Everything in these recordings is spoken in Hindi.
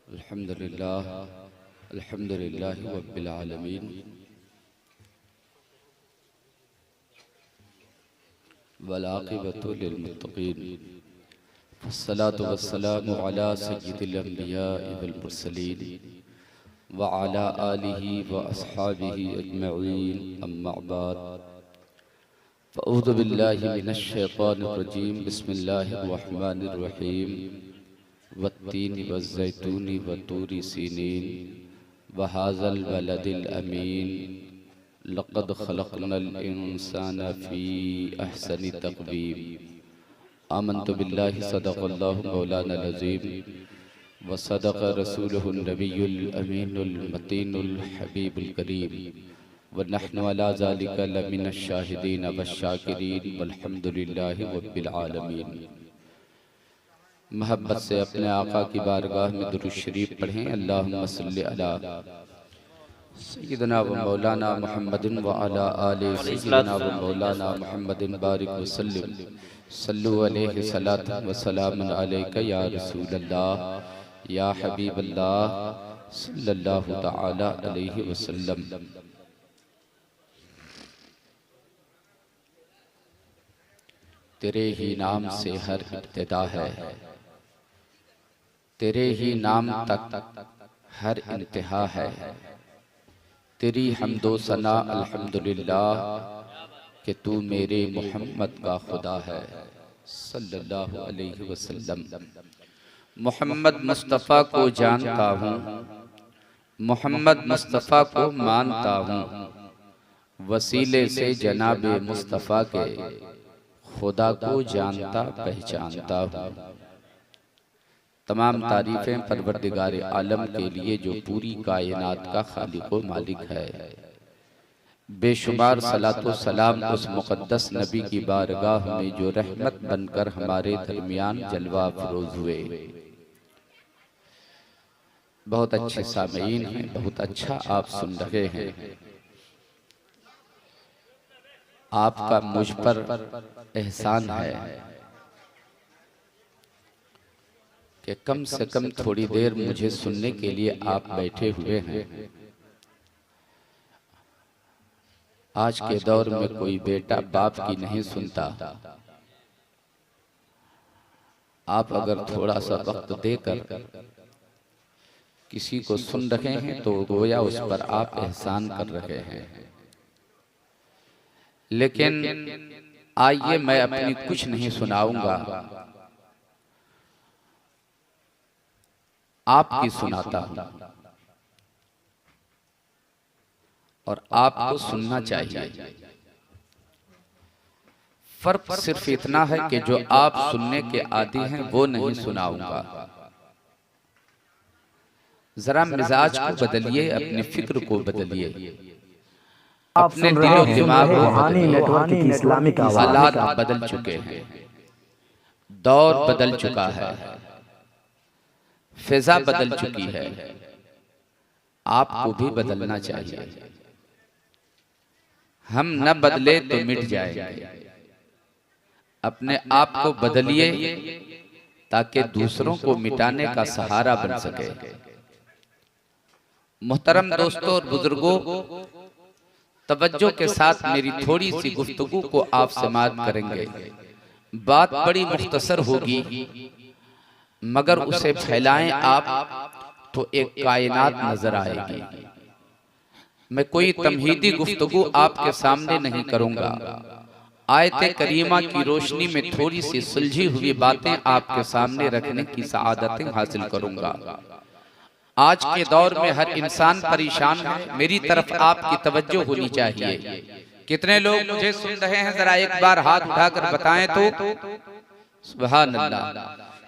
अल्हम्दुलिल्लाह रब्बिल आलमीन वल आक़िबतु लिल मुत्तक़ीन वस्सलातु वस्सलामु अला सय्यिदिल अंबिया'i वल मुरसलीन व अला आलिहि व अस्हाबिहि अजमईन अम्मा बाद फ़अऊज़ु बिल्लाहि मिनश शैतानिर रजीम बिस्मिल्लाहिर रहमानिर रहीम वत्तीनि वज़्ज़ैतूनि वतूरि सीनीन वहाज़ल बलदिल अमीन लक़द ख़लक़नल इंसाना फ़ी अहसनि तक़वीम आमन्तु बिल्लाहि सदक़ल्लाहु मौलानल अज़ीम व सदक़ रसूलुहुन नबियुल अमीनुल मतीनुल हबीबुल करीम व नहनु अला ज़ालिका लमिनश शाहिदीन वश्शाकिरीन वल्हम्दुलिल्लाहि रब्बिल आलमीन। मोहब्बत से अपने आका की बारगाह में दुरूद शरीफ पढ़ें। अल्लाहुम्मा सल्लि अला सय्यिदना व मौलाना मुहम्मदिन व अला आलि सय्यिदना व मौलाना मुहम्मदिन बारिक व सल्लिम सल्लु अलैहि सलातन व सलामुन अलैका या रसूलल्लाह या हबीबल्लाह सल्लल्लाहु तआला अलैहि वसल्लम। तेरे ही नाम से हर इब्तिदा है, तेरे ही नाम तक हर इंतहा है। तेरी हम्दो सना अल्हम्दुलिल्लाह कि तू मेरे मोहम्मद का खुदा है सल्लल्लाहु अलैहि वसल्लम। मोहम्मद मुस्तफ़ा को जानता हूँ, मोहम्मद मुस्तफ़ा को मानता हूँ, वसीले से जनाबे मुस्तफ़ा के खुदा को जानता पहचानता हूँ। तमाम तारीफ़ें परवरदिगार आलम के लिए जो पूरी कायनात का खालिक व मालिक है। बेशुमार सलातो सलाम उस मुक़द्दस नबी की बारगाह में जो रहमत बनकर हमारे दरमियान जलवा अफरोज हुए। बहुत अच्छे सामीईन हैं, बहुत अच्छा आप सुन रहे हैं। आपका मुझ पर एहसान है कि कम से कम थोड़ी देर मुझे सुनने के लिए आप बैठे हुए हैं। आज के दौर में कोई बेटा बाप की नहीं सुनता। आप अगर थोड़ा सा वक्त देकर किसी को सुन रहे हैं तो गोया उस पर आप एहसान कर रहे हैं। लेकिन आइए मैं अपनी कुछ नहीं सुनाऊंगा, आपकी सुनाता हूं और आपको सुनना चाहिए। फर्क सिर्फ इतना है कि जो आप सुनने के आदी हैं वो नहीं सुनाऊंगा। जरा मिजाज को बदलिए, अपनी फिक्र को बदलिए, अपने दिलो दिमाग को बदलिए। हालात बदल चुके हैं, दौर बदल चुका है, फिजा बदल चुकी है। आपको भी बदलना चाहिए। हम न बदले तो मिट जाएंगे। अपने आप को बदलिए ताकि दूसरों को मिटाने का सहारा बन सके। मोहतरम दोस्तों और बुजुर्गों, तवज्जो के साथ मेरी थोड़ी सी गुफ्तगू को आप समाअत करेंगे। बात बड़ी मुख्तसर होगी मगर उसे फैलाएं आप तो एक कायनात नजर आएगी। मैं कोई तमहीदी गुफ्तगू आपके सामने नहीं करूंगा। आयते करीमा की रोशनी में थोड़ी सी सुलझी हुई बातें आपके सामने रखने की सआदतें हासिल करूंगा। आज के दौर में हर इंसान परेशान है, मेरी तरफ आपकी तवज्जो होनी चाहिए। कितने लोग मुझे सुन रहे हैं जरा एक बार हाथ उठाकर बताएं तो। सुभान अल्लाह।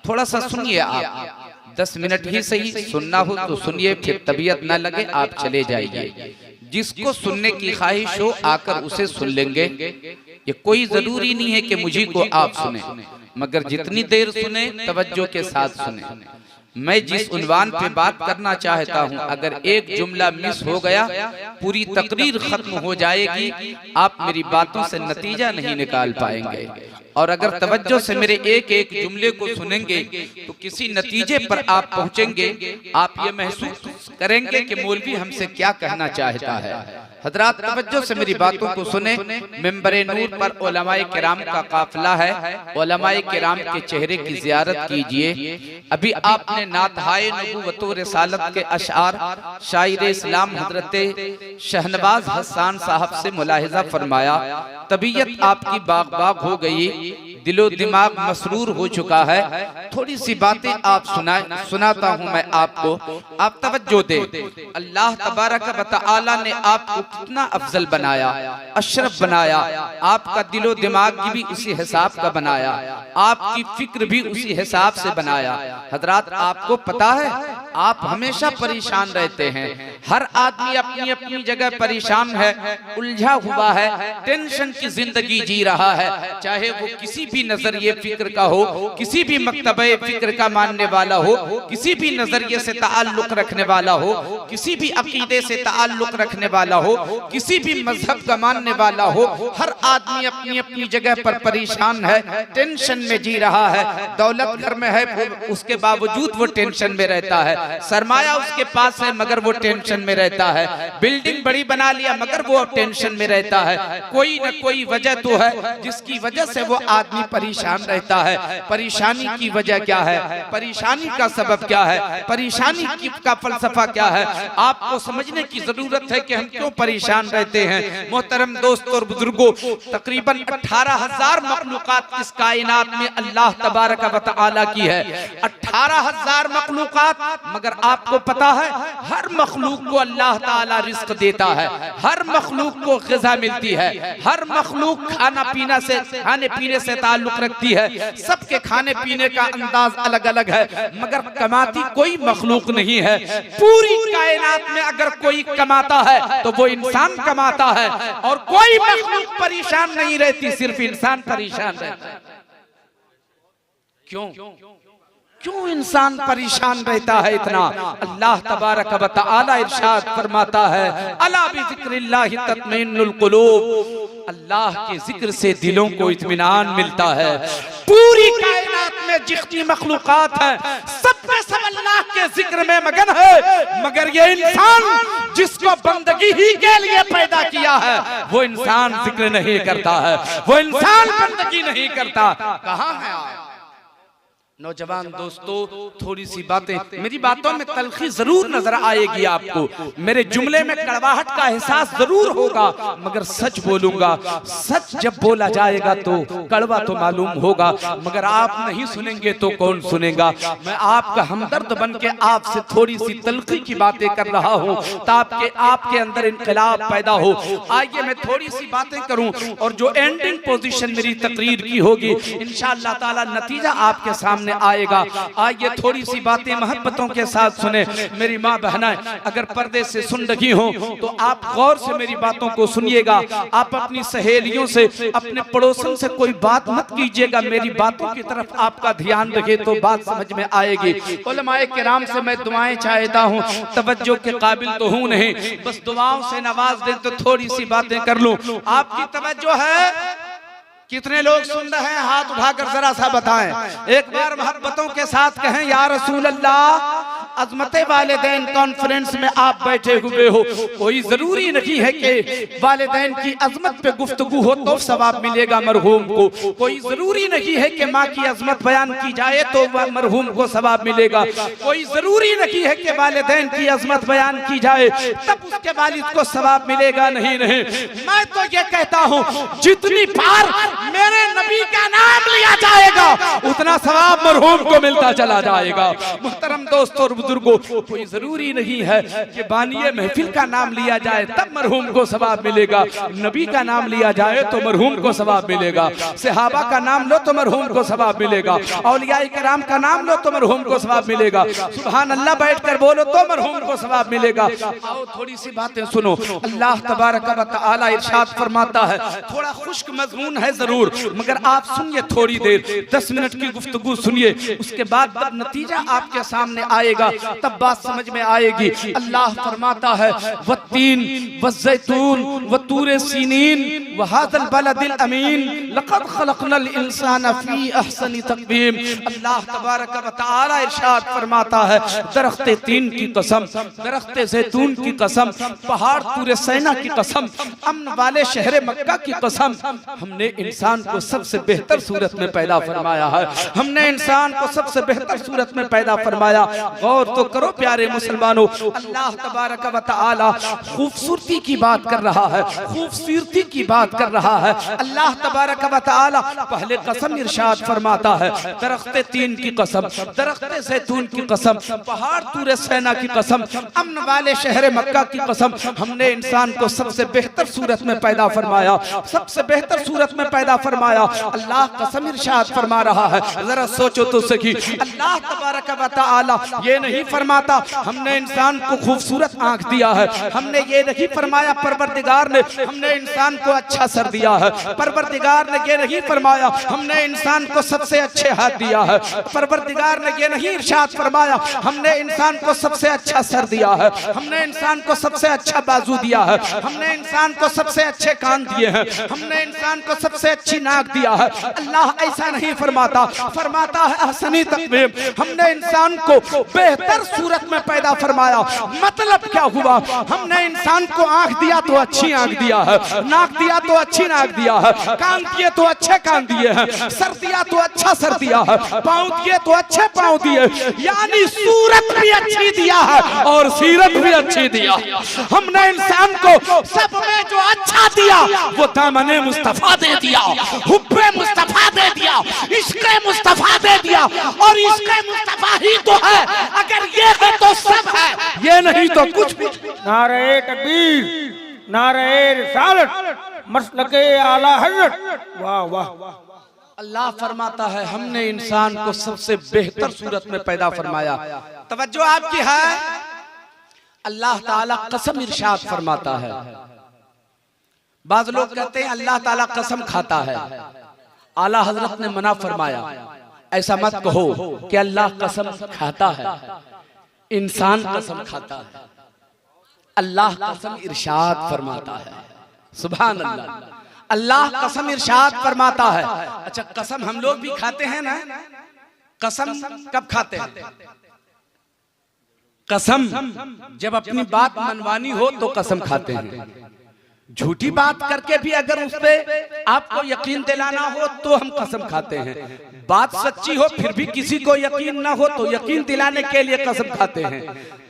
थोड़ा सा सुनिए आप, 10 मिनट ही सही, सुनना हो तो सुनिए, फिर तबीयत न लगे आप चले जाइए। जिसको सुनने की ख्वाहिश हो आकर उसे सुन लेंगे। ये कोई जरूरी नहीं है कि मुझे को आप सुने, मगर जितनी देर सुने तवज्जो के साथ सुने। मैं जिस उन्वान पे बात करना चाहता हूं, अगर एक जुमला मिस हो गया पूरी तकरीर खत्म हो जाएगी। आप मेरी बातों से नतीजा नहीं निकाल पाएंगे। और अगर तवज्जो से मेरे एक एक जुमले को सुनेंगे तो किसी नतीजे पर आप पहुंचेंगे। आप ये महसूस करेंगे कि मौलवी हमसे क्या कहना चाहता है। हजरात तवज्जो से मेरी बातों को सुने। मिंबरे नूर पर उलमाए किराम का काफिला है। उलमाए किराम के चेहरे की जियारत कीजिए। अभी आपने नातहाए नबूवत व रिसालत के अशआर शायर इस्लाम हजरत शहनवाज हसन साहब से मुलाहिजा फरमाया। तबीयत आपकी बाग बाग हो गई, दिलो दिमाग मसरूर हो चुका है। थोड़ी सी बातें आप सुनाता हूँ मैं आपको, आप तवज्जो दे। अल्लाह तबारक व तआला ने आपको कितना अफजल बनाया, अशरफ बनाया। आपका दिलो दिमाग भी उसी हिसाब का बनाया, आपकी फिक्र भी उसी हिसाब से बनाया। हजरात आपको पता है आप हमेशा परेशान रहते हैं। हर आदमी अपनी अपनी जगह परेशान है, उलझा हुआ है, टेंशन की जिंदगी जी रहा है। चाहे वो किसी भी नजरिए फिक्र का हो, किसी भी मकतबे फिक्र का मानने वाला हो, किसी भी नजरिए से ताल्लुक रखने वाला हो, किसी भी अकीदे से ताल्लुक रखने वाला हो, किसी भी मजहब का मानने वाला हो, हर आदमी अपनी अपनी जगह पर परेशान है, टेंशन में जी रहा है। दौलत घर में है, उसके बावजूद वो टेंशन में रहता है। सरमाया उसके पास है मगर वो टेंशन में रहता है। बिल्डिंग बड़ी बना लिया मगर वो टेंशन में रहता है। कोई न कोई वजह तो है जिसकी वजह से वो आदमी परेशान रहता है। परेशानी की वजह क्या है, परेशानी का सबब क्या है, परेशानी का फलसफा क्या है, आपको समझने की जरूरत है कि हम क्यों परेशान रहते हैं। मोहतरम दोस्तों और बुजुर्गों, तकरीबन 18,000 मखलूकात इस कायनात में अल्लाह तबारक व तआला की है। 18,000 मखलूकात, मगर आपको पता है हर मखलूक को अल्लाह ताला रिस्क देता है, हर मखलूक को ग़िज़ा मिलती है, हर मखलूक खाना पीना से खाने पीने से ताल्लुक रखती है। सबके खाने पीने का अंदाज अलग अलग है, मगर कमाती कोई मखलूक नहीं है। पूरी कायनात में अगर कोई कमाता है तो वो इंसान कमाता है, और कोई मखलूक परेशान नहीं रहती, सिर्फ इंसान परेशान रहता है। क्यों इंसान परेशान रहता है इतना? अल्लाह तबारक व तआला इरशाद फरमाता है, अला बिज़िक्रिल्लाहि तत्मइन्नुल कुलूब। अल्लाह के जिक्र से दिलों को इत्मीनान मिलता है। पूरी कायनात में जितनी मखलूकात है सब में सब अल्लाह के जिक्र में मगन है, मगर ये इंसान जिसको बंदगी ही के लिए पैदा किया है वो इंसान जिक्र नहीं करता है, वो इंसान बंदगी नहीं करता। कहाँ है आप नौजवान दोस्तों? थोड़ी सी बातें, मेरी बातों में तलखी जरूर नजर आएगी आपको, मेरे जुमले में कड़वाहट का एहसास जरूर होगा, मगर सच बोलूंगा। सच जब बोला जाएगा तो कड़वा तो मालूम होगा, मगर आप नहीं सुनेंगे तो कौन सुनेगा। मैं आपका हमदर्द बन के आपसे थोड़ी सी तलखी की बातें कर रहा हूँ ताकि आपके अंदर इनकलाब पैदा हो। आइए मैं थोड़ी सी बातें करूँ और जो एंडिंग पोजीशन मेरी तकरीर की होगी इंशाअल्लाह ताला नतीजा आपके सामने आएगा। आइए थोड़ी सी बातें मोहब्बतों के साथ सुने। मेरी माँ बहना अगर पर्दे से सुन रही हो तो आप गौर से मेरी बातों को सुनिएगा। आप अपनी सहेलियों से, अपने पड़ोसन से कोई बात मत कीजिएगा, मेरी बातों की तरफ आपका ध्यान रखे तो बात समझ में आएगी। उलमाए किराम से मैं दुआएं चाहता हूँ, तवज्जो के काबिल तो हूँ नहीं, बस दुआओं से नवाज दे तो थोड़ी सी बातें कर लूं। आपकी तवज्जो है? कितने लोग सुन रहे हैं? हाथ उठाकर जरा सा बताएं। एक बार मोहब्बतों के साथ कहें, या रसूल अल्लाह। अज़मते वालिदैन कॉन्फ्रेंस में आप बैठे हुए हो, कोई जरूरी नहीं है कि वालिदैन की अजमत पे गुफ्तगू हो तो सवाब मिलेगा मरहूम को, कोई जरूरी नहीं है कि माँ की अजमत बयान की जाए तो मरहूम को सवाब मिलेगा, कोई जरूरी नहीं है कि वालिदैन की अजमत बयान की जाए तब उसके वालिद को सवाब मिलेगा। नहीं, मैं तो ये कहता हूँ जितनी बार मेरे नबी का नाम लिया जाएगा उतना सवाब मरहूम को मिलता चला जाएगा। मुहतरम दोस्तों और बुजुर्गों, कोई जरूरी नहीं है कि बानिए महफिल का नाम लिया जाए तब मरहूम को सवाब मिलेगा, नबी का नाम लिया जाए तो मरहूम को सवाब मिलेगा, सहाबा का नाम लो तो मरहूम को सवाब मिलेगा, औलिया किराम का नाम लो तो मरहूम को सवाब मिलेगा, सुभान अल्लाह बैठकर बोलो तो मरहूम को सवाब मिलेगा। आओ थोड़ी सी बातें सुनो। अल्लाह तबारक व तआला इरशाद फरमाता है, थोड़ा खुश्क मजमून है जरूर, मगर आप सुनिए थोड़ी देर, 10 मिनट की गुफ्तगू सुनिए, उसके बाद नतीजा आपके सामने आएगा। तब बात समझ में आएगी। अल्लाह फरमाता है वत्तीन वज़्ज़ैतून वतूरे सीनीन वहाज़ल बलदिल अमीन लक़द ख़लक़नल इंसाना फ़ी अहसनि तक़वीम। अल्लाह तबारक व तआला इरशाद फरमाता है दरख्त तीन की कसम, दरख्त ज़ैतून की कसम, पहाड़ तूरे सैना की कसम, अमन वाले शहर मक्का की कसम, हमने इंसान को सबसे बेहतर सूरत में पैदा फरमाया है। हमने इंसान को सबसे बेहतर सूरत में पैदा फरमाया। गौर तो करो प्यारे मुसलमानों, अल्लाह तबारक व तआला खूबसूरती की बात कर रहा है, खूबसूरती की बात कर रहा है। अल्लाह तबारक व तआला पहले कसम इरशाद फरमाता है दरख्त तीन की कसम, दरख्त ज़ैतून की कसम, पहाड़ तूरे सैना की कसम, अमन वाले शहर मक्का की कसम, हमने इंसान को सबसे बेहतर सूरत में पैदा फरमाया, सबसे बेहतर सूरत में पैदा फरमाया। अल्लाह कसम इरशाद फरमा रहा है, जरा सोचो तो सही। अल्लाह तबारक व तआला ये नहीं फरमाता हमने इंसान को खूबसूरत आंख दिया है, हमने ये नहीं फरमाया परवरदिगार ने हमने इंसान को अच्छा सर दिया है, परवरदिगार ने ये नहीं फरमाया हमने इंसान को सबसे अच्छे हाथ दिया है, परवरदिगार ने ये नहीं इरशाद फरमाया हमने इंसान को सबसे अच्छा सर दिया है, हमने इंसान को सबसे अच्छा बाजू दिया है, हमने इंसान को सबसे अच्छे कान दिए हैं, हमने इंसान को सबसे अच्छी नाक दिया है। अल्लाह ऐसा नहीं फरमाता, फरमाता है अहसनी तक़वीम, हमने इंसान को बेहतर सूरत में पैदा फरमाया। मतलब क्या हुआ, हमने इंसान को आंख दिया तो अच्छी आंख दिया है, नाक दिया तो अच्छी नाक दिया है, कान दिए तो अच्छे कान दिए हैं, सर दिया तो अच्छा सर दिया है, पाँव दिए तो अच्छे पाँव दिए, यानी सूरत भी अच्छी दिया है और सीरत भी अच्छी दिया। हमने इंसान को सब में जो अच्छा दिया वो दामने मुस्तफा दे दिया, हुब्बे मुस्तफा दे दिया, इश्क़े मुस्तफा दे दिया, और इश्क़े मुस्तफा ही तो है। अगर ये है तो सब है, ये नहीं तो कुछ भी। नारे तकबीर, नारे रिसालत, मसलके आला हज़रत। वाह वाह। अल्लाह फरमाता है हमने इंसान को सबसे बेहतर सूरत में पैदा फरमाया। तवज्जो आपकी है, अल्लाह ताला कसम इरशाद फरमाता है। बाज़ लोग कहते हैं अल्लाह ताला कसम खाता है, आला हजरत ने मना फरमाया ऐसा मत कहो कि अल्लाह कसम खाता है, इंसान कसम खाता है। अल्लाह कसम इरशाद फरमाता है। सुभान अल्लाह। अल्लाह कसम इरशाद फरमाता है। अच्छा, कसम हम लोग भी खाते हैं ना? कसम कब खाते हैं? कसम जब अपनी बात मनवानी हो तो कसम खाते हैं। झूठी बात करके भी अगर उस पे आपको यकीन दिलाना हो तो हम कसम खाते हैं। बात सच्ची हो फिर भी किसी को यकीन ना हो तो यकीन दिलाने के लिए कसम खाते हैं।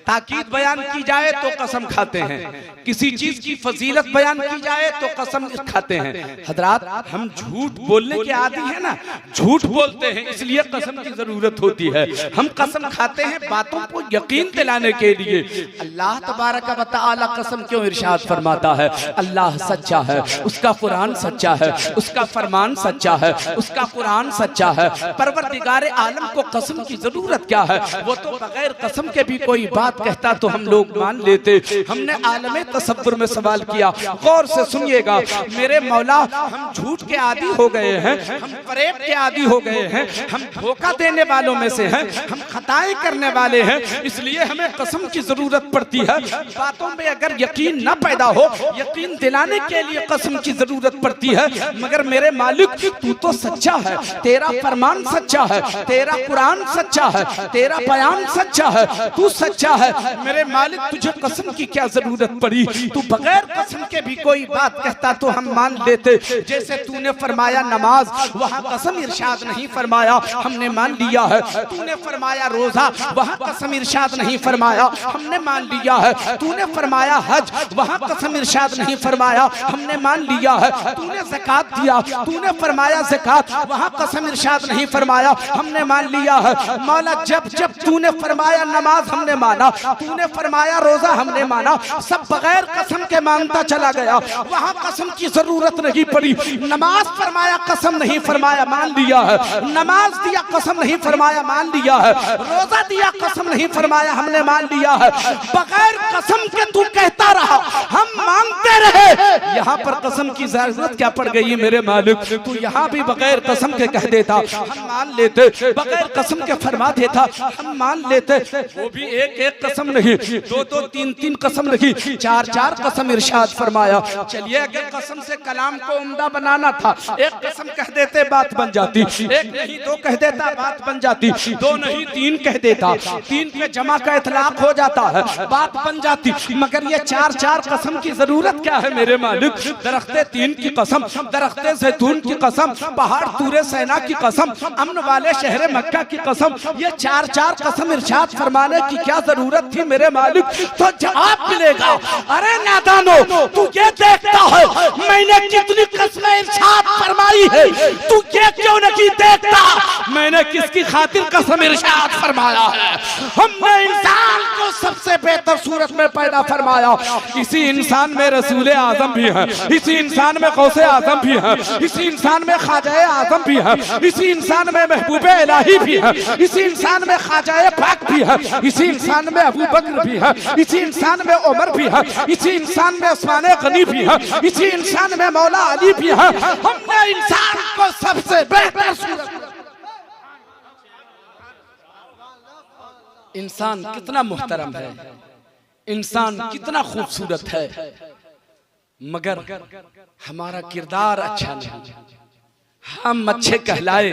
ताकीद बयान की जाए तो कसम खाते हैं, किसी चीज की फजीलत बयान की जाए तो कसम खाते हैं। हजरात, हम झूठ बोलने के आदी हैं ना, झूठ बोलते हैं इसलिए कसम की जरूरत होती है। हम कसम खाते हैं बातों को यकीन दिलाने के लिए। अल्लाह तबारक व तआला कसम क्यों इरशाद फरमाता है? अल्लाह सच्चा है, उसका कुरान सच्चा है, उसका फरमान सच्चा है, उसका कुरान सच्चा है। परवरदिगार आलम को कसम की जरूरत क्या है? वो तो बगैर कसम के भी कोई बात कहता तो हम लोग मान लेते। हमने आलमे तसव्वुर में सवाल किया, गौर से सुनिएगा मेरे मौला, हम झूठ के आदी हो गए हैं, हम फरेब के आदी हो गए हैं, हम धोखा देने वालों में से हैं, हम खताएं करने वाले हैं, इसलिए हमें कसम की जरूरत पड़ती है। बातों में अगर यकीन न पैदा हो, यकीन दिलाने के लिए कसम की जरूरत पड़ती है। मगर मेरे मालिक तू तो सच्चा है, तेरा फरमान सच्चा है, तेरा कुरान सच्चा है, तेरा बयान सच्चा है, तू सच्चा है। मेरे मालिक तुझे कसम की क्या जरूरत पड़ी? तू बगैर कसम के भी कोई बात कहता तो हम मान लेते। जैसे तूने फरमाया नमाज, वहाँ कसम इरशाद नहीं फरमाया, हमने मान लिया है। तूने फरमाया रोजा, वहाँ कसम इरशाद नहीं फरमाया, हमने मान लिया है। तूने फरमाया हज, वहाँ कसम इरशाद नहीं फरमाया, हमने मान लिया है। तूने ज़कात दिया, तूने फरमाया ज़कात, वहाँ कसम इरशाद नहीं फरमाया, हमने मान लिया है। मौला जब जब तूने फरमाया नमाज हमने माना, तूने फरमाया रोजा हमने माना, सब बगैर कसम के मानता चला गया, वहां कसम की जरूरत नहीं पड़ी। नमाज फरमाया कसम नहीं फरमाया, मान लिया है। नमाज दिया कसम नहीं फरमाया, मान लिया है। रोजा दिया कसम नहीं फरमाया, हमने मान लिया है। बगैर कसम के तू कहता रहा, हम मानते रहे, है, यहाँ पर कसम की जरूरत क्या पड़ गई है मेरे मालिक? तू यहाँ भी बगैर कसम के कह देता, हम मान लेते, बगैर कसम के फरमा देता, हम मान लेते। वो भी एक एक कसम नहीं, दो दो तीन तीन कसम नहीं, चार चार कसम इरशाद फरमाया। चलिए अगर कसम से कलाम को उम्दा बनाना था, एक कसम कह देते बात बन जाती, एक नहीं दो कह देता बात बन जाती, दो नहीं तीन कह देता, तीन पे जमा का इतलाक हो जाता है, बात बन जाती। मगर ये चार चार कसम की जरूरत क्या है मेरे मालिक? दरख्ते तीन की कसम, दरख्ते ज़ैतून की कसम, पहाड़ तूरे सैना की कसम, अमन वाले शहर मक्का की कसम, ये चार चार कसम इरशाद फरमाने की क्या जरूरत थी मेरे मालिक? तो जवाब मिलेगा, अरे नादानो, तू ये देखता है मैंने कितनी कसमें इरशाद फरमाई है, तू ये क्यों नहीं देखता मैंने किसकी खातिर कसम इरशाद फरमाया है? हमने इंसान को सबसे बेहतर सूरत में पैदा फरमाया। इसी इंसान में रसूल आजम भी है, इसी इंसान में गौसे आजम भी है, इसी इंसान में ख्वाजा आजम भी है, इसी इंसान में महबूबे इलाही भी है, इसी इंसान में ख्वाजा पाक भी है, इसी इंसान में अबू बकर भी है, इसी इंसान में उमर भी है, इसी इंसान में उस्मान गनी भी है, इसी इंसान में मौला अली भी है। हमने इंसान को सबसे बेहतर सूरत। इंसान कितना मुहतरम है, इंसान कितना खूबसूरत है, मगर हमारा किरदार अच्छा नहीं। हम अच्छे कहलाए,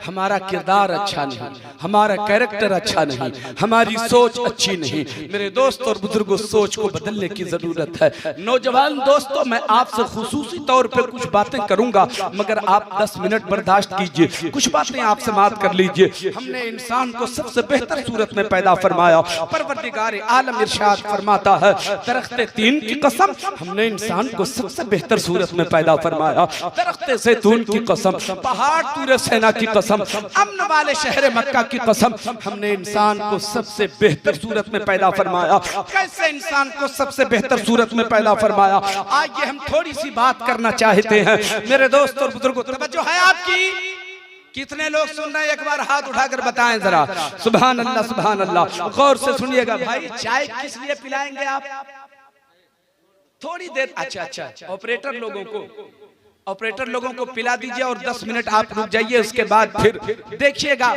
हमारा किरदार अच्छा नहीं, हमारा कैरेक्टर अच्छा नहीं, हमारी सोच अच्छी नहीं। मेरे दोस्त और बुजुर्गों, सोच को बदलने की जरूरत है। नौजवान दोस्तों, मैं आपसे खुसूसी तौर पे कुछ बातें करूंगा, मगर आप 10 मिनट बर्दाश्त कीजिए, कुछ बातें आपसे बात कर लीजिए। हमने इंसान को सबसे बेहतर सूरत में पैदा फरमाया। परवरदिगार आलम इरशाद फरमाता है, दरख्ते तीन की कसम, हमने इंसान को सबसे बेहतर सूरत में पैदा फरमाया। दरख्ते ज़ैतून की कसम, पहाड़ तूरे सेना की कसम, अमन वाले शहर मक्का की कसम, हमने इंसान को सबसे बेहतर सूरत में पैदा फरमाया। कैसे इंसान को सबसे बेहतर सूरत में पैदा फरमाया? आइए हम थोड़ी सी बात करना चाहते हैं। मेरे दोस्त और बुजुर्गों, तवज्जो है आपकी? कितने लोग सुन रहे हैं? एक बार हाथ उठाकर बताएं जरा। सुभान अल्लाह, सुभान अल्लाह। गौर से सुनिएगा भाई, चाय किस लिए पिलाएंगे आप? थोड़ी देर, अच्छा, ऑपरेटर लोगों को पिला दीजिए और 10 मिनट आप रुक जाइए, उसके बाद फिर देखिएगा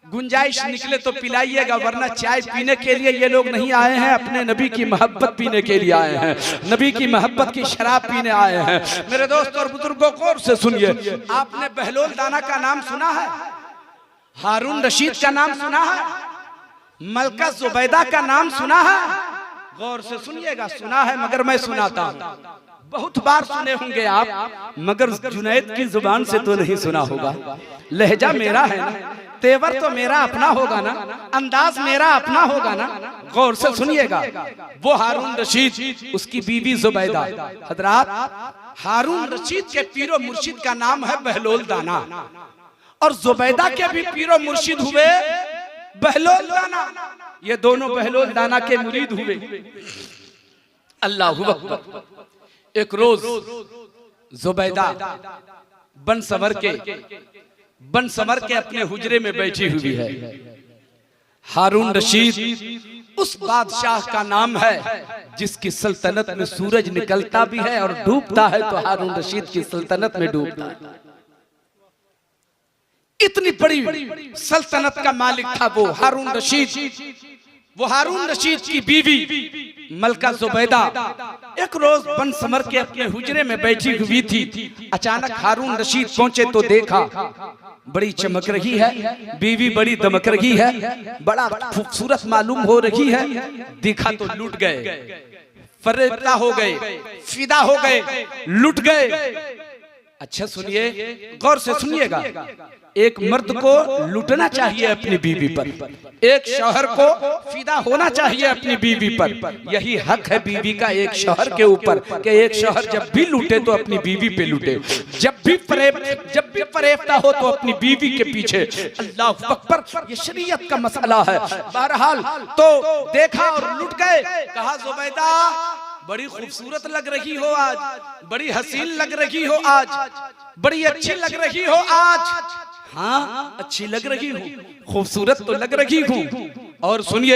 गुंजाइश निकले तो पिलाइएगा, वरना चाय पीने के लिए ये लोग नहीं आए हैं, अपने नबी की मोहब्बत पीने के लिए आए हैं, नबी की मोहब्बत की शराब पीने आए हैं। मेरे दोस्त और बुजुर्गों, गौर से सुनिए। आपने बहलोल दाना का नाम सुना है? हारून रशीद का नाम सुना है? मलका जुबैदा का नाम सुना है? गौर से सुनिएगा। सुना है, मगर मैं सुनाता हूँ। बहुत बार सुने होंगे आप, मगर जुनैद की जुबान से तो नहीं सुना होगा। लहजा मेरा है ना, तेवर तो मेरा अपना होगा ना, अंदाज मेरा अपना होगा ना। गौर से सुनिएगा। वो हारून रशीद, उसकी बीवी जुबैदा। हजरात, हारून रशीद के पीरो मुर्शिद का नाम है बहलोल दाना, और जुबैदा के भी पीरो मुर्शिद हुए बहलोल दाना। ये दोनों बहलोल दाना के मुरीद हुए। अल्लाहु अकबर। एक रोज जुबैदा बन संवर के अपने हुजरे में बैठी हुई है। हारून रशीद उस बादशाह का नाम है जिसकी सल्तनत में सूरज निकलता भी है और डूबता है, तो हारून रशीद की सल्तनत में डूबता है। इतनी बड़ी सल्तनत का मालिक था वो हारून रशीद। वो हारून रशीद की बीवी मलका जुबैदा एक रोज बन समर के अपने हुजरे में बैठी हुई थी। अचानक हारून रशीद पहुंचे तो देखा बड़ी चमक रही है, बीवी बड़ी दमक रही है, बड़ा खूबसूरत मालूम हो रही है। देखा तो लुट गए, फरेफ्ता हो गए, फिदा हो गए, लुट गए। अच्छा सुनिए, गौर से सुनिएगा। एक मर्द को लुटना चाहिए अपनी बीवी पर, एक शौहर को फिदा होना चाहिए अपनी बीवी पर। यही हक है बीवी का एक शौहर के ऊपर कि एक शौहर जब भी लूटे तो अपनी बीवी पे लूटे, जब भी फरेफ्ता हो तो अपनी बीवी के पीछे। अल्लाह अकबर, ये शरीयत का मसला है। बहरहाल तो देखा और लुट गए। कहा जुबैदा बड़ी खूबसूरत लग रही हो आज, बड़ी हसीन लग रही हो आज, बड़ी अच्छी लग रही हो आज। हाँ अच्छी लग रही हूँ, खूबसूरत तो लग रही हूँ, और सुनिए,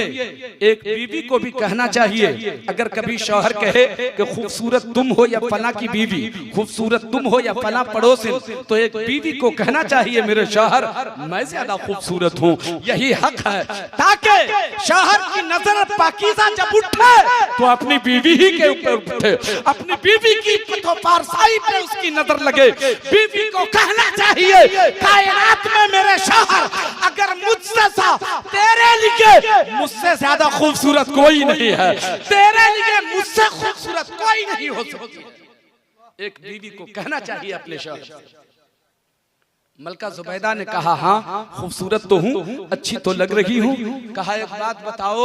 एक बीवी को भी कहना चाहिए, अगर कभी शौहर कहे कि खूबसूरत तुम हो या फला की बीवी, खूबसूरत तुम हो या फला पड़ोसिन, तो एक बीवी को कहना चाहिए मेरे शौहर मैं ज्यादा खूबसूरत हूँ। यही हक है, ताकि शौहर की नजर पाकीज़ा जब उठे तो अपनी बीवी ही के ऊपर उठे, अपनी बीवी की तो पारसाई पे उसकी नजर लगे। बीवी को कहना चाहिए कायनात में मेरे शौहर अगर मुझसे सा तेरे लिए मुझसे ज्यादा खूबसूरत कोई नहीं है, तेरे लिए मुझसे खूबसूरत कोई नहीं हो सकती। एक बीवी को कहना चाहिए अपने शौहर। मलका जुबैदा ने कहा हाँ खूबसूरत तो हूँ, अच्छी तो लग रही हूँ। कहा एक बात बताओ,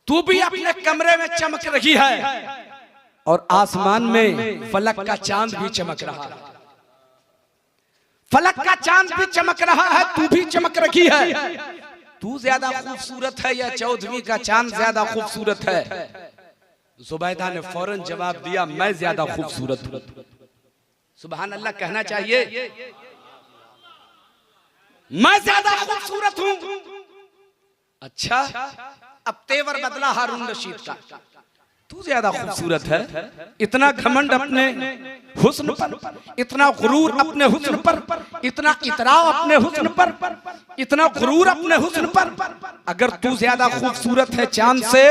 तू भी अपने कमरे में चमक रही है और आसमान में फलक का चांद भी चमक रहा है, फलक का चांद भी चमक रहा है, तू भी चमक रही है। तू ज्यादा खूबसूरत है या चौदहवीं का चांद ज्यादा खूबसूरत है? जुबैदा ने फौरन जवाब दिया मैं ज्यादा खूबसूरत हूं। सुभान अल्लाह कहना चाहिए, मैं ज्यादा खूबसूरत हूं। अच्छा, अब तेवर बदला हारून रशीद का, तू ज्यादा खूबसूरत है। इतना घमंड अपने हुस्न पर, इतना गुरूर अपने हुस्न पर, इतना इतराव अपने हुस्न पर, इतना गुरूर अपने हुस्न पर। अगर तू ज्यादा खूबसूरत है चांद से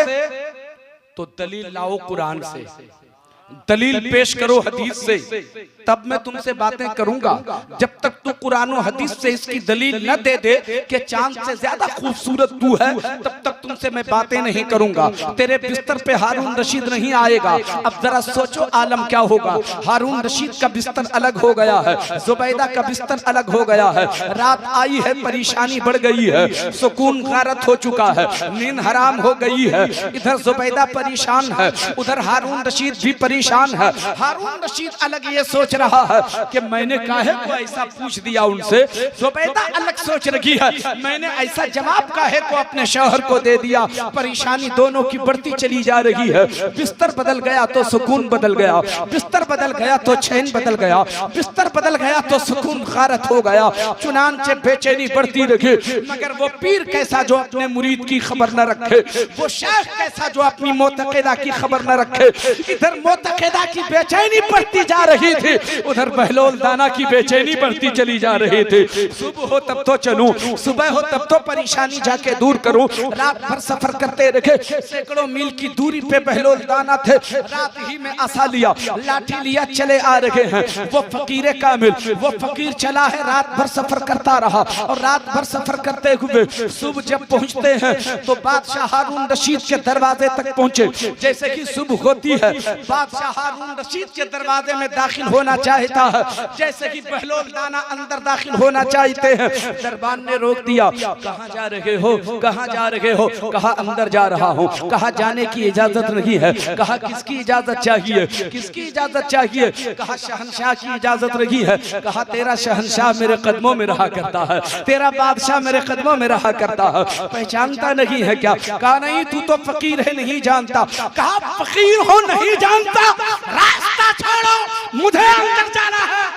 तो दलील लाओ कुरान से, दलील पेश करो हदीस से, तब मैं तुमसे बातें करूंगा। जब तक तू कुरान और हदीस से इसकी दलील न दे दे कि चांद से ज्यादा खूबसूरत तू है, तब तक तुमसे मैं बातें नहीं करूंगा। तेरे बिस्तर पे हारून रशीद नहीं आएगा। अब जरा सोचो आलम क्या होगा। हारून रशीद का बिस्तर अलग हो गया है, जुबैदा का बिस्तर अलग हो गया है। रात आई है, परेशानी बढ़ गई है, सुकून गारत हो चुका है, नींद हराम हो गई है। इधर जुबैदा परेशान है, उधर हारून रशीद भी परेशान है। हारून रशीद अलग ये सोच रहा है कि मैंने काहे को ऐसा पूछ दिया उनसे। जुबैदा अलग सोच रही है, मैंने ऐसा जवाब काहे को अपने शौहर को दे दिया। परेशानी दोनों की बढ़ती चली जा रही है। बिस्तर बदल गया तो सुकून बदल गया, बिस्तर बदल गया तो चैन बदल गया, बिस्तर बदल गया तो सुकून गारत हो गया। चुनांचे बेचैनी बढ़ती रही। मगर वो पीर कैसा जो अपने मुरीद की खबर न रखे, वो शेख कैसा जो अपनी मोतक़िदा की खबर न रखे। इधर मोतक़िदा की बेचैनी बढ़ती जा रही थी, उधर बहलोल दाना की बेचैनी बढ़ती चली जा रही थी। सुबह हो तब तो चलूं, सुबह हो तब तो परेशानी जाके दूर करूं। रात भर सफर करते रखे, सैकड़ों मील की दूरी पे बहलोल दाना थे। रात ही में आसा लिया, लाठी लिया, चले आ रहे हैं। वो फकीर कामिल, वो फकीर चला है, रात भर सफर करता रहा। और रात भर सफर करते हुए सुबह जब पहुंचते हैं तो बादशाह हारून रशीद के दरवाजे तक पहुंचे। जैसे कि सुबह होती है, बादशाह हारून रशीद के दरवाजे में दाखिल होना चाहता है, जैसे कि बहलोल दाना अंदर दाखिल होना चाहते हैं। दरबान ने रोक दिया, कहाँ जा रहे हो, कहाँ जा रहे हो? कहा अंदर जा रहा हूँ। कहा जाने की इजाजत नहीं है। कहा किसकी इजाजत चाहिए, किसकी इजाजत चाहिए? कहा शहंशाह की इजाजत रही है। कहा तेरा शहंशाह मेरे कदमों में रहा करता है, तेरा बादशाह मेरे कदमों में रहा करता है, पहचानता नहीं है क्या? कहा नहीं, तू तो फकीर है, नहीं जानता। कहा फकीर हो नहीं जानता, रास्ता छोड़ो, मुझे अंदर जाना है।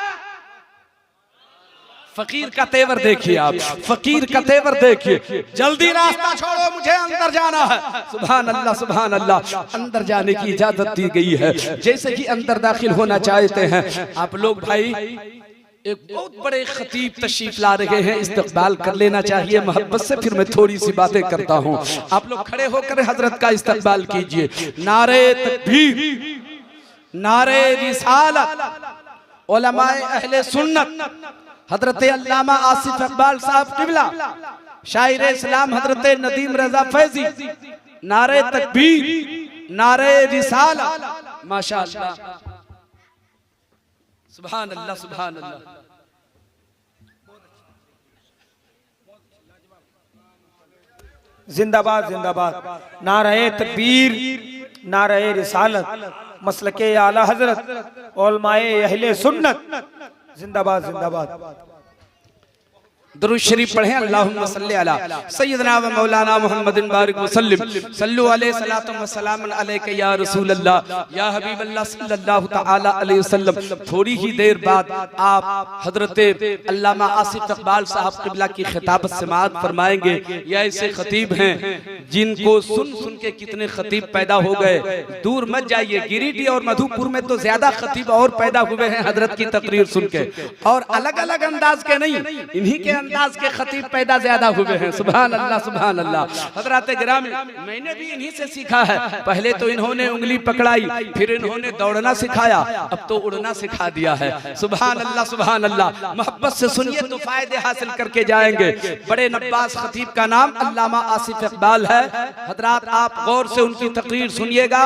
फकीर का तेवर देखिए आप, फकीर का तेवर देखिए, जल्दी रास्ता छोड़ो, मुझे अंदर जाना है। सुभान अल्लाह, सुभान अल्लाह। अंदर जाने की इजाजत दी गई है। जैसे कि अंदर दाखिल होना चाहते हैं आप लोग, भाई एक बहुत बड़े खतीब तशरीफ ला रहे हैं, इस्तकबाल कर लेना चाहिए मोहब्बत से। फिर मैं थोड़ी सी बातें करता हूँ। आप लोग खड़े होकर हजरत का इस्तकबाल कीजिए। नारे तकबीर, नारे रिसालत, उलमाए अहले सुन्नत, हजरत अल्लामा आसिफ इकबाल साहब किबला, शायर इस्लाम हजरत नदीम रजा फैजी, नारे तकबीर, नारे रिसालत। माशाअल्लाह, सुभान अल्लाह, सुभान अल्लाह। जिंदाबाद, जिंदाबाद। नारे तकबीर, नारे रिसालत, मसलके आला हजरत, उलमाए अहले सुन्नत, जिंदाबाद, जिंदाबाद। दुरूद शरीफ पढ़ें। अल्लाहुम्मा सल्ली अला सय्यदना व मौलाना मुहम्मदिन बारिक वसल्लिम सल्लु अलैहि सलातु व सलामुन अलैका या रसूल अल्लाह या हबीब अल्लाह सल्लल्लाहु तआला अलैहि वसल्लम। थोड़ी ही देर बाद आप हजरत अल्लामा आसिफ इकबाल साहब क़िबला की खिताबत समाअत फरमाएंगे। ये ऐसे खतीब हैं जिनको सुन सुन के कितने खतीब पैदा हो गए। दूर मत जाइए, गिरिडीह और मधुपुर में तो ज्यादा खतीब और पैदा हुए हैं हजरत की तकरीर सुन के, और अलग अलग अंदाज के नहीं, इन्हीं के अंदाज के खतीब पैदा ज्यादा हुए हैं। सुभान अल्लाह सुभान अल्लाह। हजरत गिरामी, मैंने भी इन्हीं से सीखा है। पहले तो इन्होंने उंगली पकड़ाई, फिर इन्होंने दौड़ना सिखाया, अब तो उड़ना सिखा दिया है। सुभान अल्लाह सुभान अल्लाह। मोहब्बत से सुनिए तो फायदे हासिल करके जाएंगे। बड़े नब्बास खतीब का नाम अल्लामा आसिफ इकबाल है। हजरात आप गौर से उनकी तकरीर सुनिएगा,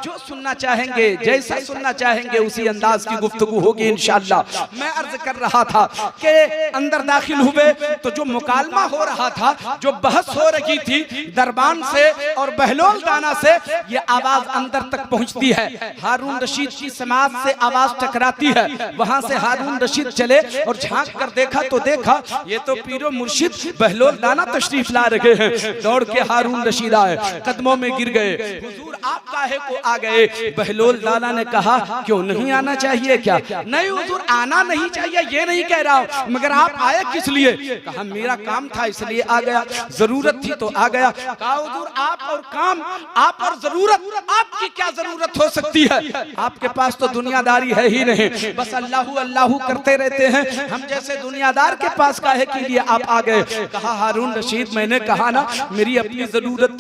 जो सुनना चाहेंगे, जैसा सुनना चाहेंगे उसी अंदाज की गुफ्तगू होगी इंशाअल्लाह। मैं अर्ज कर रहा था कि अंदर दाखिल हुए तो जो मुकालमा हो रहा था, जो बहस हो रही थी दरबान से और बहलोल दाना से, ये आवाज अंदर तक पहुंचती है। हारून रशीद की समाज से आवाज टकराती है। वहां से हारून रशीद चले और झांक कर देखा तो देखा ये तो पीरो मुर्शिद बहलोल दाना तशरीफ ला रहे हैं। दौड़ के हारून रशीद आए, कदमों में गिर गए। हुजूर आप काहे को आ गए? बहलोल दाना ने कहा क्यों नहीं आना चाहिए क्या? नहीं हुजूर आना नहीं चाहिए ये नहीं कह रहा हूं, मगर आप आए किस लिए? कहा मेरा काम था इसलिए आ गया, जरूरत थी तो आ गया। कहा हुजूर आप और काम, आप और जरूरत, आपकी क्या जरूरत हो सकती है? आपके पास तो दुनियादारी है ही नहीं, बस अल्लाहू अल्लाहू करते रहते हैं। हम जैसे दुनियादार के पास काहे के लिए आप आ गए? कहा हारून रशीद मैंने कहा ना मेरी अपनी जरूरत